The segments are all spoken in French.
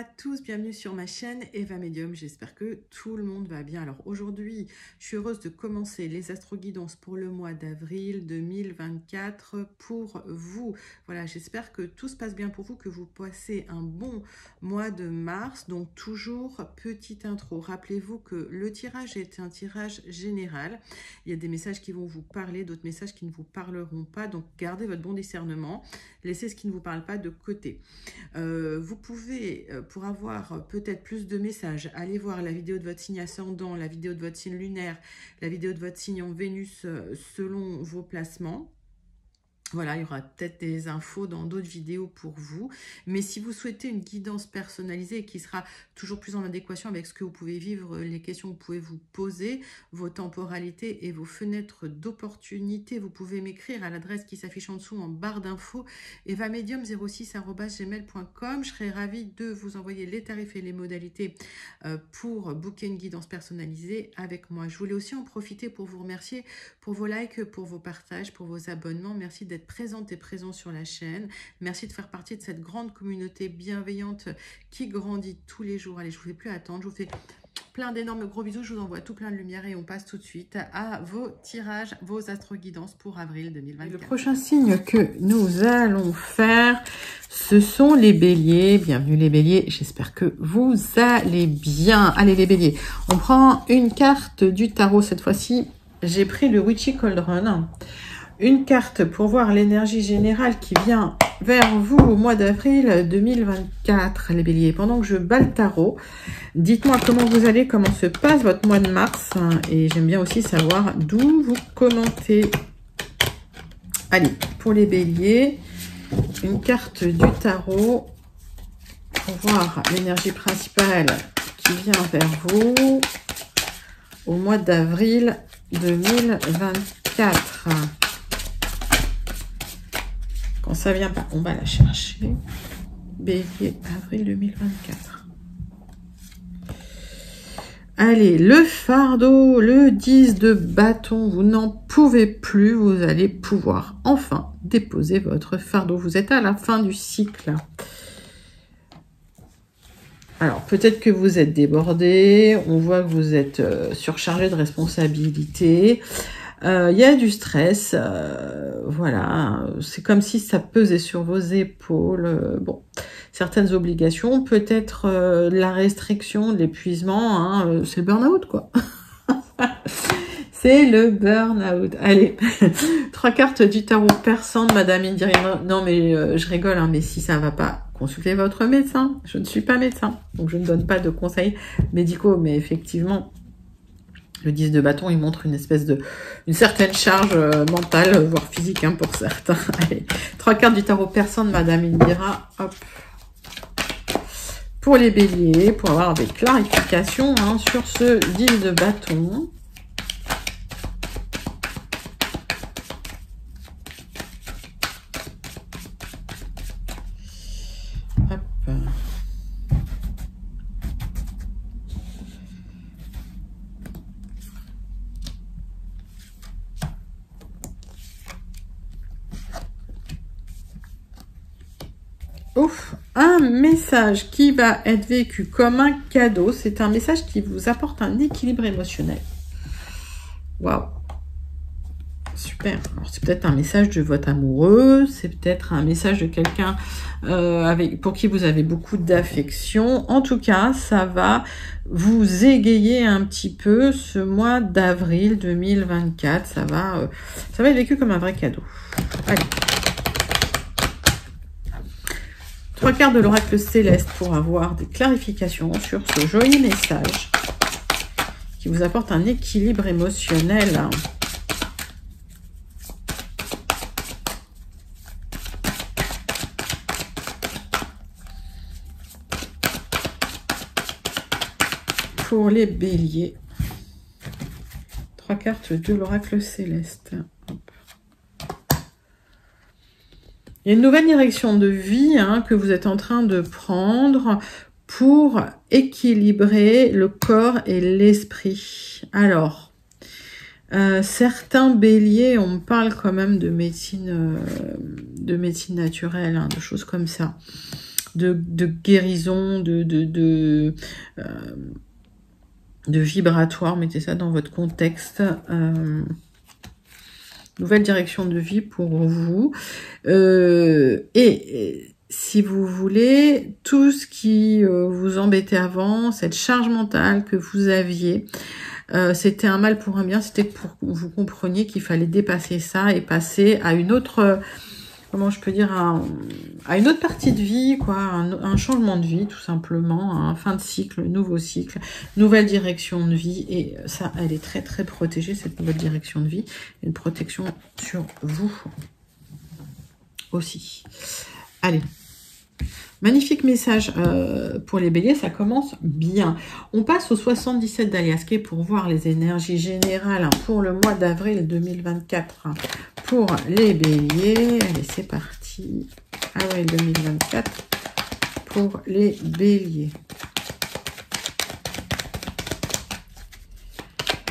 à tous, bienvenue sur ma chaîne Eva Medium, j'espère que tout le monde va bien. Alors aujourd'hui, je suis heureuse de commencer les astro-guidances pour le mois d'avril 2024 pour vous. Voilà, j'espère que tout se passe bien pour vous, que vous passez un bon mois de mars. Donc toujours, petite intro, rappelez-vous que le tirage est un tirage général. Il y a des messages qui vont vous parler, d'autres messages qui ne vous parleront pas. Donc gardez votre bon discernement, laissez ce qui ne vous parle pas de côté. Vous pouvez, pour avoir peut-être plus de messages, aller voir la vidéo de votre signe ascendant, la vidéo de votre signe lunaire, la vidéo de votre signe en Vénus selon vos placements. Voilà, il y aura peut-être des infos dans d'autres vidéos pour vous. Mais si vous souhaitez une guidance personnalisée qui sera toujours plus en adéquation avec ce que vous pouvez vivre, les questions que vous pouvez vous poser, vos temporalités et vos fenêtres d'opportunité, vous pouvez m'écrire à l'adresse qui s'affiche en dessous en barre d'infos, evamedium06@gmail.com. Je serai ravie de vous envoyer les tarifs et les modalités pour booker une guidance personnalisée avec moi. Je voulais aussi en profiter pour vous remercier pour vos likes, pour vos partages, pour vos abonnements. Merci d'être présente et présent sur la chaîne. Merci de faire partie de cette grande communauté bienveillante qui grandit tous les jours. Allez, je ne vous fais plus attendre. Je vous fais plein d'énormes gros bisous. Je vous envoie tout plein de lumière et on passe tout de suite à vos tirages, vos astro-guidances pour avril 2024. Le prochain signe que nous allons faire, ce sont les béliers. Bienvenue les béliers. J'espère que vous allez bien. Allez les béliers. On prend une carte du tarot cette fois-ci. J'ai pris le Witchy Cauldron. Une carte pour voir l'énergie générale qui vient vers vous au mois d'avril 2024, les béliers. Pendant que je bats le tarot, dites-moi comment vous allez, comment se passe votre mois de mars. Et j'aime bien aussi savoir d'où vous commentez. Allez, pour les béliers, une carte du tarot pour voir l'énergie principale qui vient vers vous au mois d'avril 2024. Quand ça vient pas, on va la chercher. Bélier, avril 2024. Allez, le fardeau, le 10 de bâton, vous n'en pouvez plus, vous allez pouvoir enfin déposer votre fardeau. Vous êtes à la fin du cycle. Alors, peut-être que vous êtes débordé, on voit que vous êtes surchargé de responsabilités. Il y a du stress, voilà, c'est comme si ça pesait sur vos épaules. Bon, certaines obligations, peut-être la restriction, l'épuisement, hein, c'est le burn-out, quoi. C'est le burn-out. Allez, 3 cartes du tarot persan de Madame Indira. Non, mais je rigole, hein, mais si ça va pas, consultez votre médecin. Je ne suis pas médecin, donc je ne donne pas de conseils médicaux, mais effectivement, le 10 de bâton, il montre une certaine charge mentale, voire physique, hein, pour certains. Allez, 3 cartes du tarot persan de Madame Indira. Hop. Pour les béliers, pour avoir des clarifications, hein, sur ce 10 de bâton. Hop. Ouf, un message qui va être vécu comme un cadeau. C'est un message qui vous apporte un équilibre émotionnel. Waouh, super. Alors c'est peut-être un message de votre amoureux, c'est peut-être un message de quelqu'un pour qui vous avez beaucoup d'affection. En tout cas, ça va vous égayer un petit peu ce mois d'avril 2024. Ça va être vécu comme un vrai cadeau. Allez. 3 cartes de l'oracle céleste pour avoir des clarifications sur ce joli message qui vous apporte un équilibre émotionnel. Pour les béliers, 3 cartes de l'oracle céleste. Il y a une nouvelle direction de vie, hein, que vous êtes en train de prendre pour équilibrer le corps et l'esprit. Alors, certains béliers, on me parle quand même de médecine naturelle, hein, de choses comme ça. de guérison, de vibratoire. Mettez ça dans votre contexte. Nouvelle direction de vie pour vous. Et si vous voulez, tout ce qui vous embêtait avant, cette charge mentale que vous aviez, c'était un mal pour un bien, c'était pour que vous compreniez qu'il fallait dépasser ça et passer à une autre, comment je peux dire, à une autre partie de vie, quoi, un changement de vie tout simplement, un fin de cycle, nouveau cycle, nouvelle direction de vie. Et ça, elle est très très protégée, cette nouvelle direction de vie, une protection sur vous aussi. Allez. Magnifique message pour les béliers, ça commence bien. On passe au 77 d'Aliasqué pour voir les énergies générales pour le mois d'avril 2024 pour les béliers. Allez, c'est parti. Avril 2024 pour les béliers.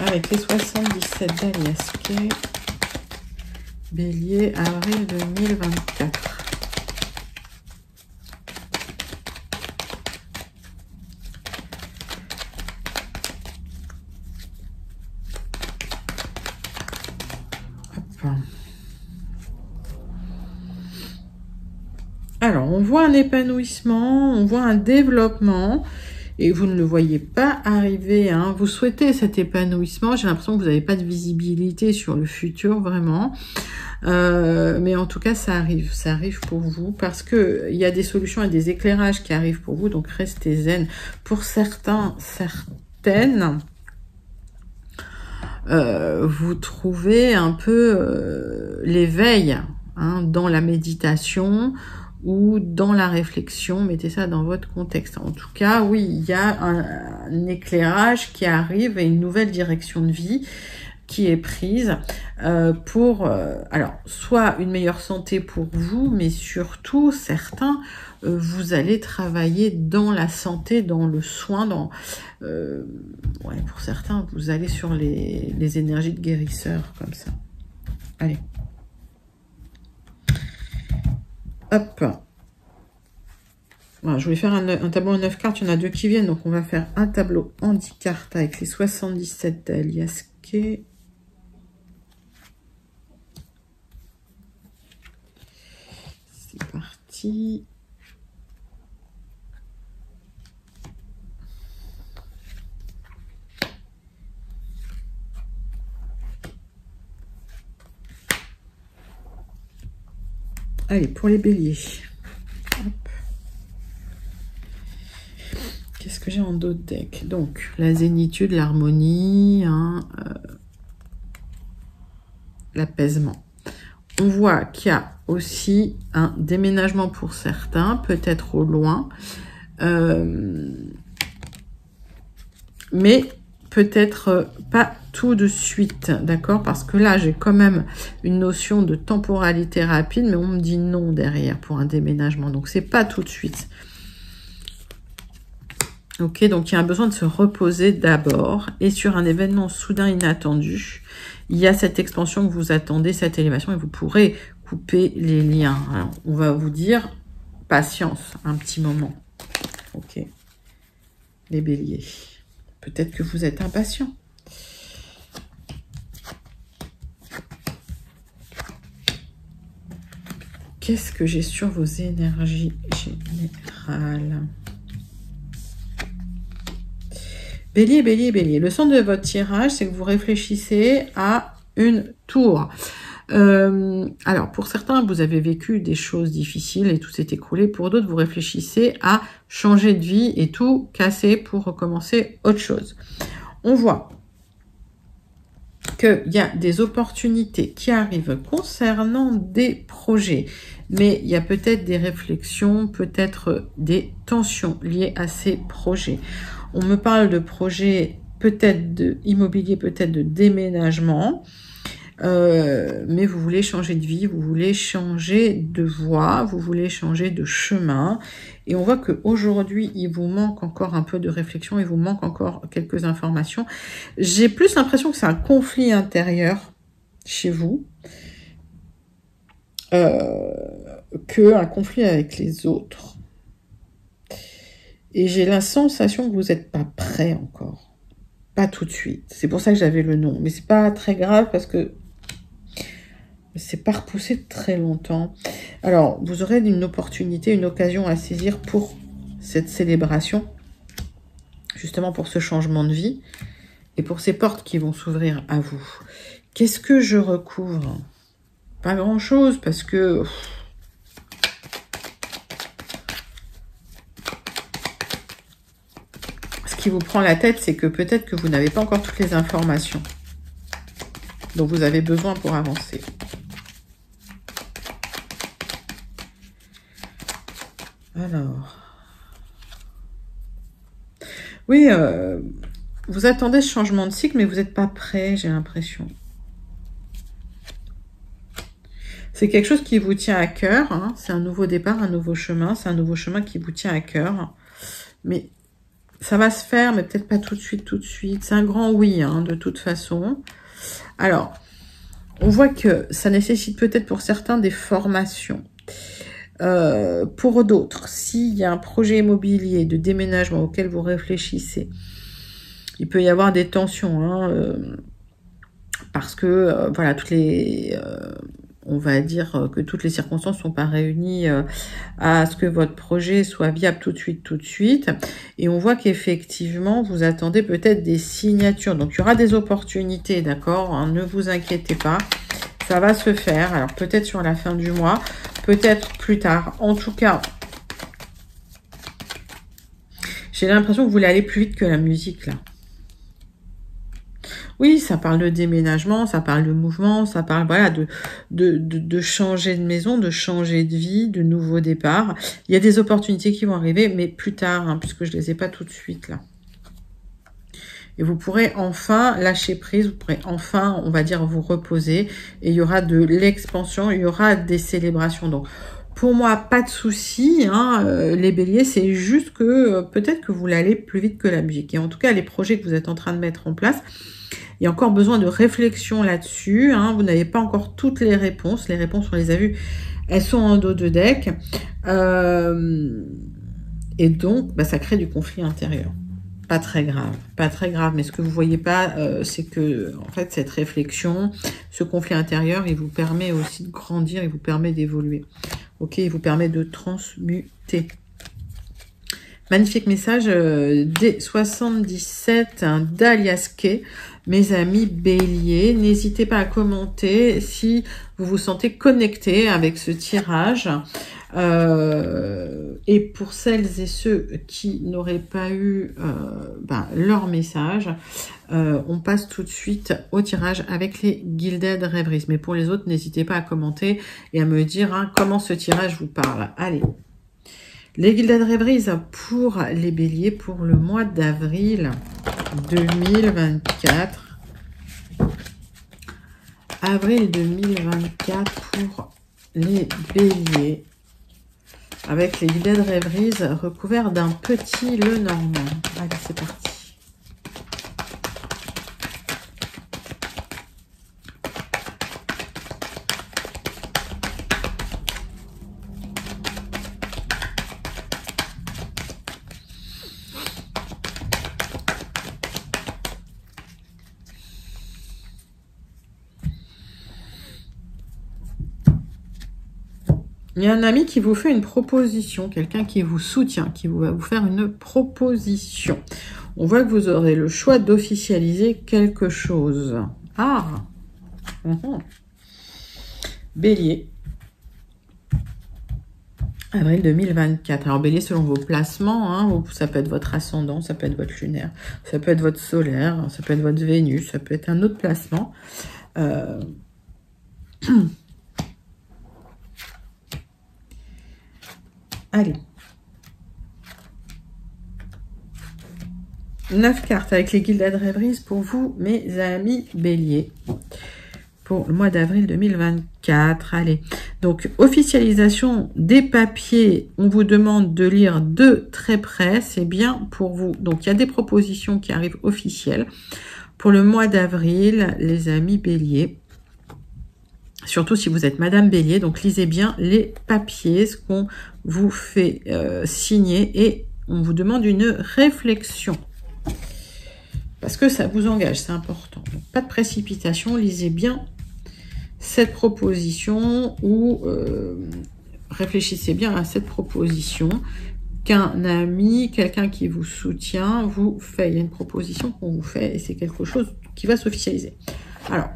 Avec les 77 d'Aliasqué. Bélier, avril 2024. Alors, on voit un épanouissement, on voit un développement, et vous ne le voyez pas arriver, hein. Vous souhaitez cet épanouissement, j'ai l'impression que vous n'avez pas de visibilité sur le futur, vraiment. Mais en tout cas, ça arrive pour vous, parce qu'il y a des solutions et des éclairages qui arrivent pour vous, donc restez zen. Pour certains, certaines, vous trouvez un peu l'éveil, hein, dans la méditation, ou dans la réflexion, mettez ça dans votre contexte. En tout cas, oui, il y a un éclairage qui arrive et une nouvelle direction de vie qui est prise pour, alors, soit une meilleure santé pour vous, mais surtout, certains, vous allez travailler dans la santé, dans le soin, dans, ouais, pour certains, vous allez sur les énergies de guérisseur, comme ça. Allez. Hop. Voilà, je voulais faire un tableau en 9 cartes. Il y en a 2 qui viennent. Donc, on va faire un tableau en 10 cartes avec les 77 d'Aliasqué. C'est parti. Allez, pour les béliers. Qu'est-ce que j'ai en d'autres decks? Donc, la zénitude, l'harmonie, hein, l'apaisement. On voit qu'il y a aussi un déménagement pour certains, peut-être au loin, mais peut-être pas tout de suite, d'accord? Parce que là, j'ai quand même une notion de temporalité rapide, mais on me dit non derrière pour un déménagement, donc c'est pas tout de suite. Ok, donc il y a un besoin de se reposer d'abord, et sur un événement soudain inattendu, il y a cette expansion que vous attendez, cette élévation, et vous pourrez couper les liens. Alors, on va vous dire patience, un petit moment. Ok, les béliers. Peut-être que vous êtes impatient. Qu'est-ce que j'ai sur vos énergies générales? Bélier, bélier, bélier. Le sens de votre tirage, c'est que vous réfléchissez à une tour. Alors, pour certains, vous avez vécu des choses difficiles et tout s'est écroulé. Pour d'autres, vous réfléchissez à changer de vie et tout casser pour recommencer autre chose. On voit qu'il y a des opportunités qui arrivent concernant des projets, mais il y a peut-être des réflexions, peut-être des tensions liées à ces projets. On me parle de projets peut-être d'immobilier, peut-être de déménagement, mais vous voulez changer de vie, vous voulez changer de voie, vous voulez changer de chemin. Et on voit qu'aujourd'hui, il vous manque encore un peu de réflexion, il vous manque encore quelques informations. J'ai plus l'impression que c'est un conflit intérieur chez vous qu'un conflit avec les autres. Et j'ai la sensation que vous n'êtes pas prêt encore. Pas tout de suite. C'est pour ça que j'avais le nom. Mais c'est pas très grave parce que c'est pas repoussé très longtemps. Alors, vous aurez une opportunité, une occasion à saisir pour cette célébration. Justement pour ce changement de vie. Et pour ces portes qui vont s'ouvrir à vous. Qu'est-ce que je recouvre? Pas grand-chose parce que... Ce qui vous prend la tête, c'est que peut-être que vous n'avez pas encore toutes les informations dont vous avez besoin pour avancer. Alors... Oui, vous attendez ce changement de cycle, mais vous n'êtes pas prêt, j'ai l'impression. C'est quelque chose qui vous tient à cœur. Hein. C'est un nouveau départ, un nouveau chemin. C'est un nouveau chemin qui vous tient à cœur. Mais ça va se faire, mais peut-être pas tout de suite, tout de suite. C'est un grand oui, hein, de toute façon. Alors, on voit que ça nécessite peut-être pour certains des formations. Pour d'autres, s'il y a un projet immobilier de déménagement auquel vous réfléchissez, il peut y avoir des tensions, hein, parce que, voilà, toutes les... on va dire que toutes les circonstances ne sont pas réunies à ce que votre projet soit viable tout de suite. Et on voit qu'effectivement, vous attendez peut-être des signatures. Donc, il y aura des opportunités, d'accord, hein, ne vous inquiétez pas. Ça va se faire. Alors, peut-être sur la fin du mois, peut-être plus tard. En tout cas, j'ai l'impression que vous voulez aller plus vite que la musique, là. Oui, ça parle de déménagement, ça parle de mouvement, ça parle voilà de changer de maison, de changer de vie, de nouveaux départs. Il y a des opportunités qui vont arriver, mais plus tard, hein, puisque je les ai pas tout de suite là. Et vous pourrez enfin lâcher prise, vous pourrez enfin, on va dire, vous reposer. Et il y aura de l'expansion, il y aura des célébrations. Donc, pour moi, pas de souci, hein, les béliers, c'est juste que peut-être que vous voulez aller plus vite que la musique. Et en tout cas, les projets que vous êtes en train de mettre en place, il y a encore besoin de réflexion là-dessus. Hein. Vous n'avez pas encore toutes les réponses. Les réponses, on les a vues, elles sont en dos de deck. Et donc, bah, ça crée du conflit intérieur. Pas très grave, pas très grave. Mais ce que vous voyez pas, c'est que, en fait, cette réflexion, ce conflit intérieur, il vous permet aussi de grandir, il vous permet d'évoluer. Ok, il vous permet de transmuter. Magnifique message D77 d'Alias Kay. Mes amis béliers, n'hésitez pas à commenter si vous vous sentez connecté avec ce tirage. Et pour celles et ceux qui n'auraient pas eu leur message, on passe tout de suite au tirage avec les Gilded Rêveries. Mais pour les autres, n'hésitez pas à commenter et à me dire hein, comment ce tirage vous parle. Allez, les Gilded Rêveries pour les béliers pour le mois d'avril 2024. Avril 2024 pour les béliers. Avec les Gilded Rêveries recouverts d'un petit Lenormand. Allez, c'est parti. Il y a un ami qui vous fait une proposition, quelqu'un qui vous soutient, qui va vous faire une proposition. On voit que vous aurez le choix d'officialiser quelque chose. Ah Bélier. Avril 2024. Alors, Bélier, selon vos placements, hein, ça peut être votre ascendant, ça peut être votre lunaire, ça peut être votre solaire, ça peut être votre Vénus, ça peut être un autre placement. Allez. 9 cartes avec les Gilded Rêveries pour vous, mes amis béliers. Pour le mois d'avril 2024. Allez. Donc, officialisation des papiers. On vous demande de lire de très près. C'est bien pour vous. Donc, il y a des propositions qui arrivent officielles. Pour le mois d'avril, les amis béliers. Surtout si vous êtes Madame Bélier, donc lisez bien les papiers, ce qu'on vous fait signer et on vous demande une réflexion. Parce que ça vous engage, c'est important. Donc, pas de précipitation, lisez bien cette proposition ou réfléchissez bien à cette proposition qu'un ami, quelqu'un qui vous soutient, vous fait. Il y a une proposition qu'on vous fait et c'est quelque chose qui va s'officialiser. Alors,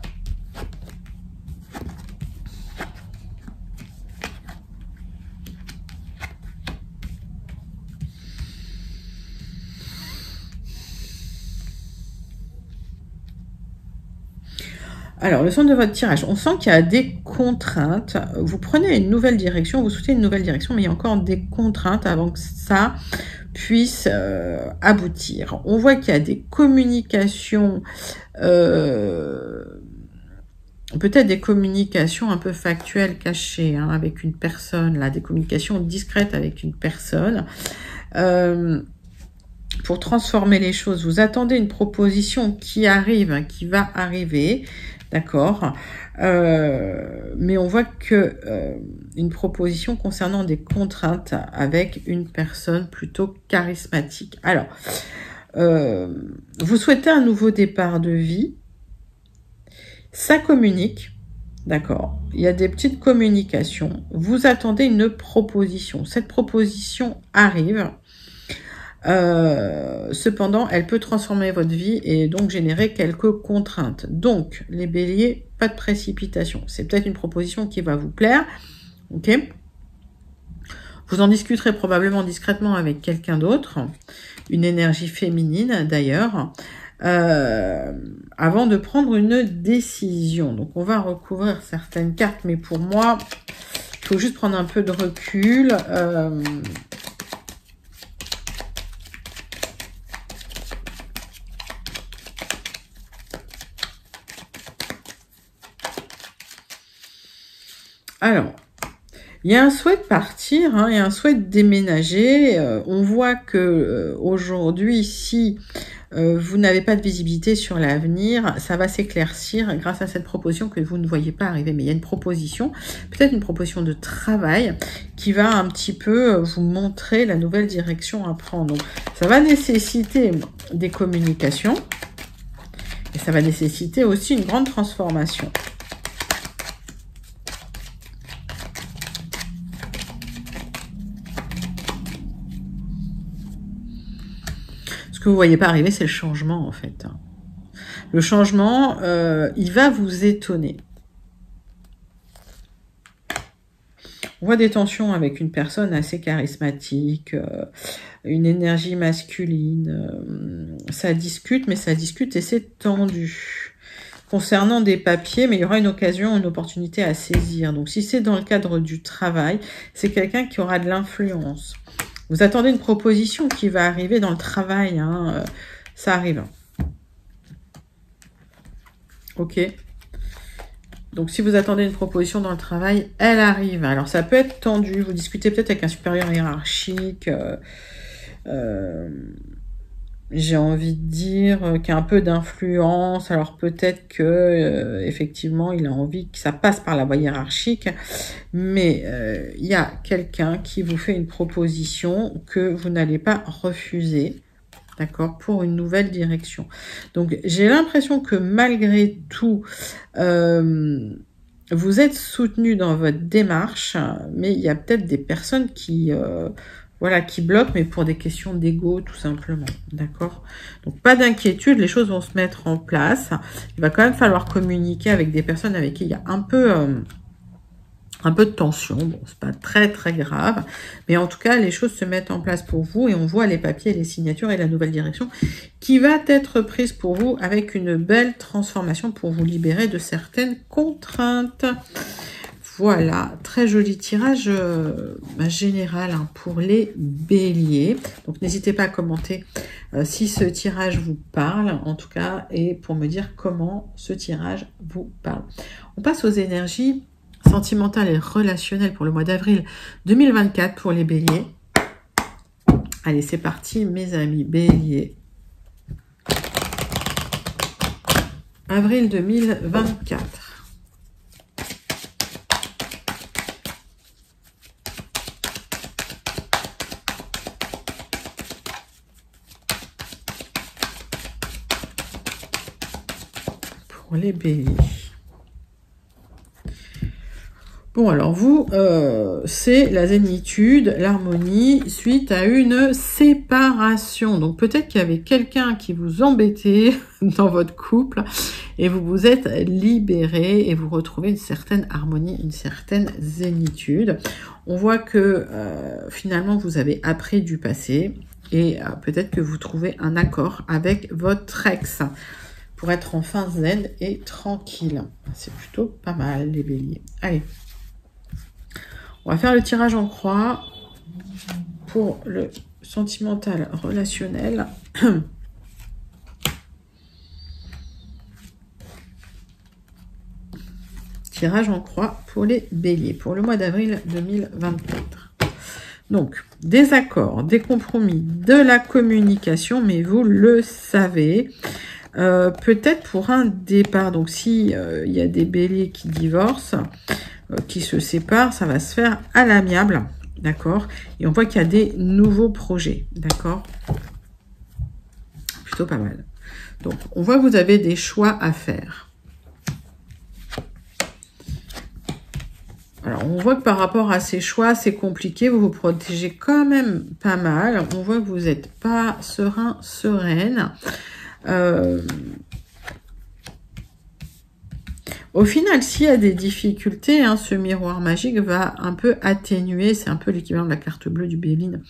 le centre de votre tirage, on sent qu'il y a des contraintes. Vous prenez une nouvelle direction, vous souhaitez une nouvelle direction, mais il y a encore des contraintes avant que ça puisse aboutir. On voit qu'il y a des communications, peut-être des communications un peu factuelles, cachées, hein, avec une personne, là, des communications discrètes avec une personne. Pour transformer les choses, vous attendez une proposition qui arrive, qui va arriver, d'accord, mais on voit que une proposition concernant des contraintes avec une personne plutôt charismatique. Alors, vous souhaitez un nouveau départ de vie, ça communique, d'accord, il y a des petites communications, vous attendez une proposition, cette proposition arrive. Cependant, elle peut transformer votre vie et donc générer quelques contraintes. Donc, les béliers, pas de précipitation. C'est peut-être une proposition qui va vous plaire. Ok. Vous en discuterez probablement discrètement avec quelqu'un d'autre, une énergie féminine d'ailleurs, avant de prendre une décision. Donc, on va recouvrir certaines cartes, mais pour moi, il faut juste prendre un peu de recul. Alors, il y a un souhait de partir, hein, il y a un souhait de déménager. On voit que aujourd'hui, si vous n'avez pas de visibilité sur l'avenir, ça va s'éclaircir grâce à cette proposition que vous ne voyez pas arriver. Mais il y a une proposition, peut-être une proposition de travail qui va un petit peu vous montrer la nouvelle direction à prendre. Donc, ça va nécessiter des communications et ça va nécessiter aussi une grande transformation. Ce que vous ne voyez pas arriver, c'est le changement, en fait. Le changement, il va vous étonner. On voit des tensions avec une personne assez charismatique, une énergie masculine. Ça discute, mais ça discute et c'est tendu. Concernant des papiers, mais il y aura une occasion, une opportunité à saisir. Donc, si c'est dans le cadre du travail, c'est quelqu'un qui aura de l'influence. Vous attendez une proposition qui va arriver dans le travail, hein, ça arrive. Ok. Donc, si vous attendez une proposition dans le travail, elle arrive. Alors, ça peut être tendu. Vous discutez peut-être avec un supérieur hiérarchique. J'ai envie de dire qu'il y a un peu d'influence. Alors, peut-être que effectivement, il a envie que ça passe par la voie hiérarchique. Mais il y a quelqu'un qui vous fait une proposition que vous n'allez pas refuser. D'accord, pour une nouvelle direction. Donc, j'ai l'impression que malgré tout, vous êtes soutenu dans votre démarche, mais il y a peut-être des personnes qui, voilà, qui bloquent, mais pour des questions d'ego, tout simplement. D'accord? Donc, pas d'inquiétude, les choses vont se mettre en place. Il va quand même falloir communiquer avec des personnes avec qui il y a un peu de tension. Bon, c'est pas très très grave, mais en tout cas les choses se mettent en place pour vous et on voit les papiers, les signatures et la nouvelle direction qui va être prise pour vous avec une belle transformation pour vous libérer de certaines contraintes. Voilà, très joli tirage général, hein, pour les béliers. Donc n'hésitez pas à commenter si ce tirage vous parle, en tout cas, et pour me dire comment ce tirage vous parle. On passe aux énergies sentimentale et relationnelle pour le mois d'avril 2024 pour les béliers. Allez, c'est parti, mes amis béliers. Avril 2024. pour les béliers. Bon, alors vous, c'est la zénitude, l'harmonie, suite à une séparation. Donc peut-être qu'il y avait quelqu'un qui vous embêtait dans votre couple et vous vous êtes libéré et vous retrouvez une certaine harmonie, une certaine zénitude. On voit que finalement vous avez appris du passé et peut-être que vous trouvez un accord avec votre ex pour être enfin zen et tranquille. C'est plutôt pas mal les béliers. Allez. On va faire le tirage en croix pour le sentimental relationnel. Tirage en croix pour les béliers, pour le mois d'avril 2024. Donc, des accords, des compromis, de la communication, mais vous le savez. Peut-être pour un départ. Donc, si il y a des béliers qui divorcent, qui se séparent, ça va se faire à l'amiable, d'accord? Et on voit qu'il y a des nouveaux projets, d'accord? Plutôt pas mal. Donc, on voit que vous avez des choix à faire. Alors, on voit que par rapport à ces choix, c'est compliqué. Vous vous protégez quand même pas mal. On voit que vous n'êtes pas serein, sereine. Au final, s'il y a des difficultés, hein, ce miroir magique va un peu atténuer, c'est un peu l'équivalent de la carte bleue du Béline,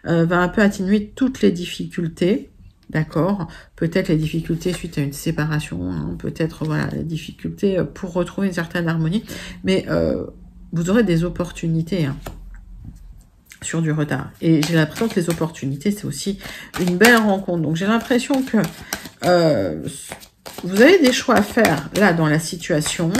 va un peu atténuer toutes les difficultés, d'accord? Peut-être les difficultés suite à une séparation, hein, peut-être voilà, les difficultés pour retrouver une certaine harmonie, mais vous aurez des opportunités hein, sur du retard. Et j'ai l'impression que les opportunités, c'est aussi une belle rencontre. Donc j'ai l'impression que vous avez des choix à faire là dans la situation.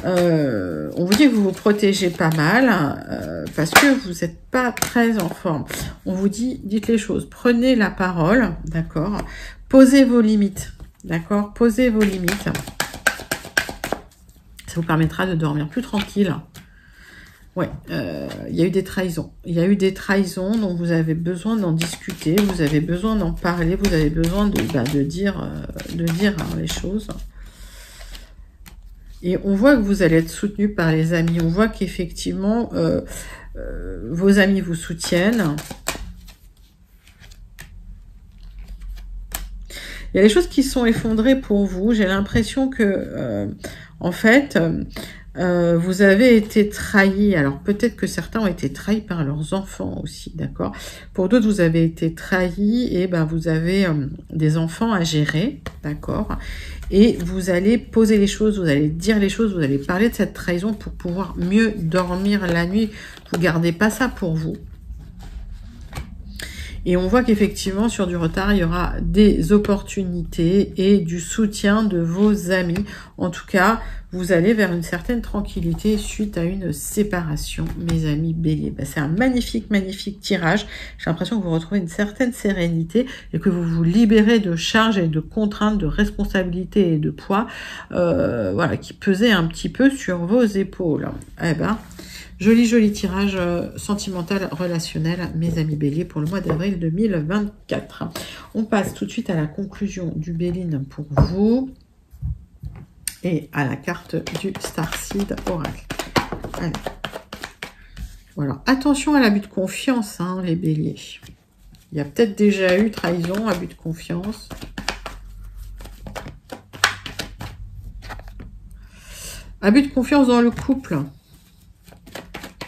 On vous dit que vous vous protégez pas mal parce que vous n'êtes pas très en forme. On vous dit, dites les choses, prenez la parole, d'accord? Posez vos limites, d'accord? Posez vos limites. Ça vous permettra de dormir plus tranquille. Ouais, il y a eu des trahisons. Il y a eu des trahisons, donc vous avez besoin d'en discuter, vous avez besoin d'en parler, vous avez besoin de dire hein, les choses. Et on voit que vous allez être soutenu par les amis. On voit qu'effectivement, vos amis vous soutiennent. Il y a des choses qui sont effondrées pour vous. J'ai l'impression que, en fait... vous avez été trahi. Alors peut-être que certains ont été trahis par leurs enfants aussi, d'accord? Pour d'autres, vous avez été trahis et ben vous avez des enfants à gérer, d'accord? Et vous allez poser les choses, vous allez dire les choses, vous allez parler de cette trahison pour pouvoir mieux dormir la nuit. Vous gardez pas ça pour vous. Et on voit qu'effectivement, sur du retard, il y aura des opportunités et du soutien de vos amis. En tout cas, vous allez vers une certaine tranquillité suite à une séparation, mes amis béliers. Ben, c'est un magnifique, magnifique tirage. J'ai l'impression que vous retrouvez une certaine sérénité et que vous vous libérez de charges et de contraintes, de responsabilités et de poids voilà, qui pesaient un petit peu sur vos épaules. Eh ben... Joli, joli tirage sentimental relationnel, mes amis béliers, pour le mois d'avril 2024. On passe tout de suite à la conclusion du Béline pour vous et à la carte du Starseed Oracle. Allez. Voilà. Attention à l'abus de confiance, hein, les béliers. Il y a peut-être déjà eu trahison, abus de confiance. Abus de confiance dans le couple.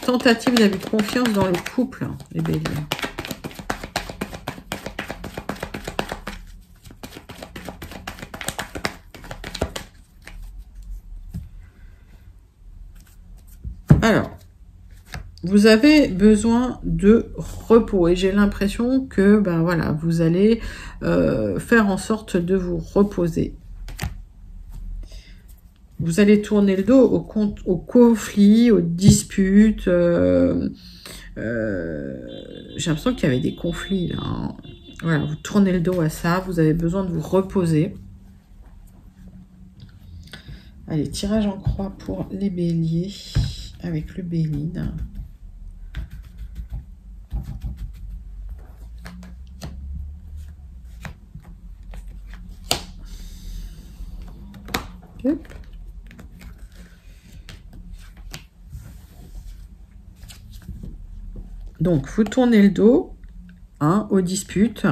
Tentative d'abus de confiance dans le couple, les béliers. Alors, vous avez besoin de repos et j'ai l'impression que ben voilà, vous allez faire en sorte de vous reposer. Vous allez tourner le dos au conflit, aux disputes. J'ai l'impression qu'il y avait des conflits là. Hein. Voilà, vous tournez le dos à ça. Vous avez besoin de vous reposer. Allez, tirage en croix pour les béliers avec le Béline. Donc, vous tournez le dos aux disputes,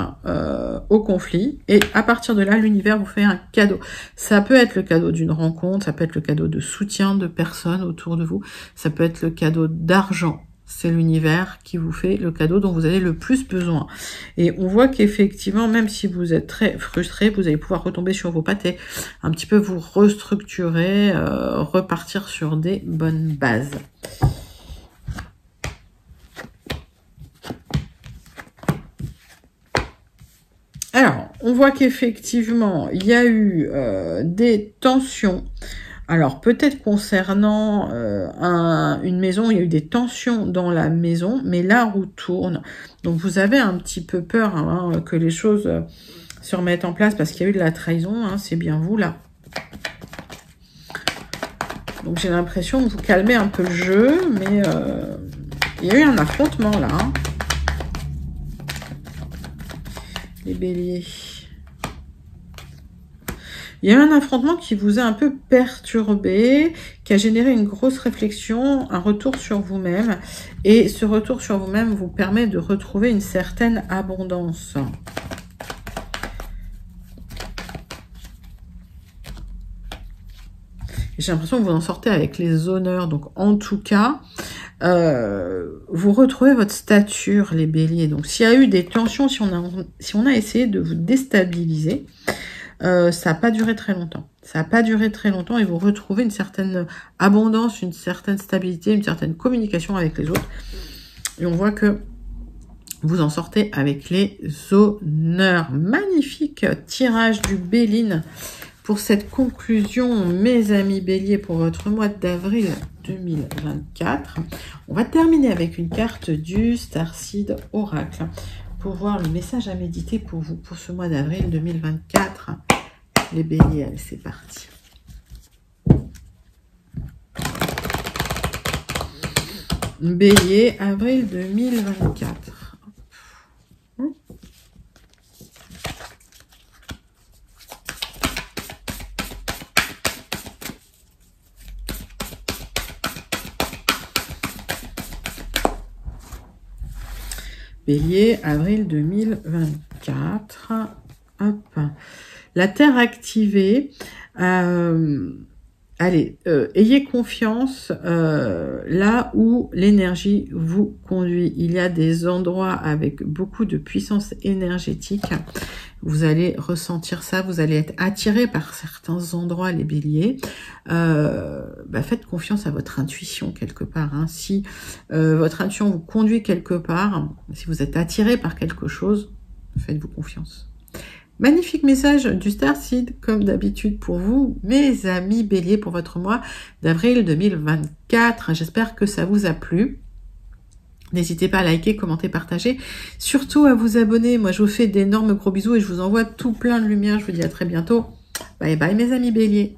au conflit, et à partir de là, l'univers vous fait un cadeau. Ça peut être le cadeau d'une rencontre, ça peut être le cadeau de soutien de personnes autour de vous, ça peut être le cadeau d'argent. C'est l'univers qui vous fait le cadeau dont vous avez le plus besoin. Et on voit qu'effectivement, même si vous êtes très frustré, vous allez pouvoir retomber sur vos pattes et un petit peu vous restructurer, repartir sur des bonnes bases. Alors, on voit qu'effectivement, il y a eu des tensions. Alors, peut-être concernant une maison, il y a eu des tensions dans la maison, mais la roue tourne. Donc, vous avez un petit peu peur que les choses se remettent en place parce qu'il y a eu de la trahison. C'est bien vous, là. Donc, j'ai l'impression de vous calmer un peu le jeu, mais il y a eu un affrontement, là. Les béliers. Il y a eu un affrontement qui vous a un peu perturbé, qui a généré une grosse réflexion, un retour sur vous-même. Et ce retour sur vous-même vous permet de retrouver une certaine abondance. J'ai l'impression que vous en sortez avec les honneurs. Donc, en tout cas, vous retrouvez votre stature, les béliers. Donc, s'il y a eu des tensions, si on a essayé de vous déstabiliser, ça n'a pas duré très longtemps. Ça n'a pas duré très longtemps et vous retrouvez une certaine abondance, une certaine stabilité, une certaine communication avec les autres. Et on voit que vous en sortez avec les honneurs. Magnifique tirage du Béline pour cette conclusion, mes amis béliers, pour votre mois d'avril 2024. On va terminer avec une carte du Starseed Oracle pour voir le message à méditer pour vous pour ce mois d'avril 2024. Les béliers, allez, c'est parti. Bélier, avril 2024. Bélier, avril 2024. Hop. La Terre activée. Allez, ayez confiance là où l'énergie vous conduit. Il y a des endroits avec beaucoup de puissance énergétique. Vous allez ressentir ça, vous allez être attiré par certains endroits, les béliers. Faites confiance à votre intuition quelque part. Si votre intuition vous conduit quelque part, si vous êtes attiré par quelque chose, faites-vous confiance. Magnifique message du Starseed, comme d'habitude pour vous, mes amis béliers, pour votre mois d'avril 2024. J'espère que ça vous a plu. N'hésitez pas à liker, commenter, partager. Surtout à vous abonner. Moi, je vous fais d'énormes gros bisous et je vous envoie tout plein de lumière. Je vous dis à très bientôt. Bye bye, mes amis béliers.